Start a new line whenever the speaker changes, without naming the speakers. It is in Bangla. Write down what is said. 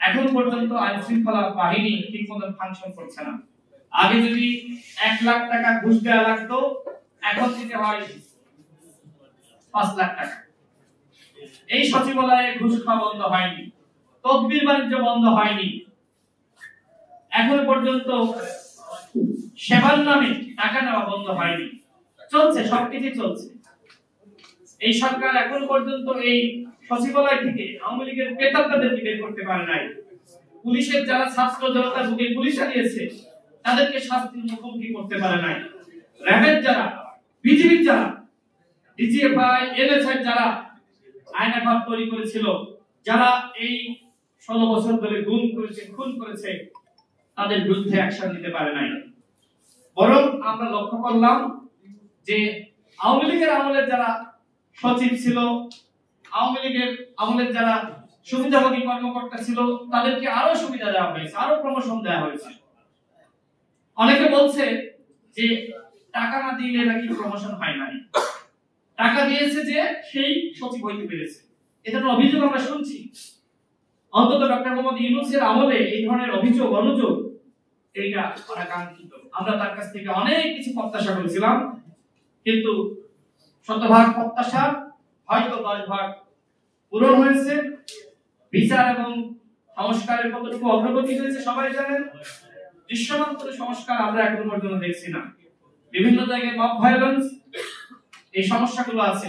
এখন পর্যন্ত আইন শৃঙ্খলা বাহিনী ঠিকমতো ফাংশন করছে না। আগে যদি 1 লাখ টাকা ঘুষ দেওয়া লাগতো, এখন দিতে হয় 5 লাখ টাকা। এই সচিবালয়ে ঘুষ খাওয়া বন্ধ হয়নি, তদবির বাণিজ্য বন্ধ হয়নি, এখন পর্যন্ত সেবার নামে টাকা নেওয়া বন্ধ হয়নি, চলছে, সবকিছু চলছে। এই সরকার এখন পর্যন্ত এই সচিবালয় থেকে আওয়ামী লীগের প্রেতাত্মাদেরকে বের করতে পারে নাই। পুলিশের যারা ছাত্র জনতা বুকে পুলিশ হারিয়েছে তাদেরকে শাস্তির মুখোমুখি করতে পারে নাই। র্যাবের যারা, বিজিবির যারা, ডিজিএফআই, এনএসআই যারা আইনাঘর তৈরি করেছিল, যারা এই 16 বছর ধরে গুম করেছে, খুন করেছে, তাদের বিরুদ্ধে অ্যাকশন নিতে পারে নাই। বরং আমরা লক্ষ্য করলাম যে আওয়ামী লীগের আমলের যারা সচিব ছিল, আওয়ামী লীগের আমলের যারা সুবিধাভোগী কর্মকর্তা ছিল, তাদেরকে আরো সুবিধা দেওয়া হয়েছে, আরো প্রমোশন দেওয়া হয়েছে। অনেকে বলছে যে টাকা না দিলে নাকি প্রমোশন হয় নাই, টাকা দিয়েছে যে সেই সচিব হইতে পেরেছে, এটা অভিযোগ আমরা শুনছি। অন্তত ডক্টর মোহাম্মদ ইউনূসের আমলে এই ধরনের অভিযোগ, অনুযোগ, এইটা অনাকাঙ্ক্ষিত। আমরা তার কাছ থেকে অনেক কিছু প্রত্যাশা করেছিলাম, কিন্তু শতভাগ প্রত্যাশা হয়তো 10 ভাগ পূরণ হয়েছে। বিচার এবং সংস্কারের কতটুকু অগ্রগতি হয়েছে সবাই জানেন। দৃশ্যমান কোনো সংস্কার আমরা এখনো পর্যন্ত দেখছি না। বিভিন্ন জায়গায় মব ভায়োলেন্স, এই সমস্যাগুলো আছে,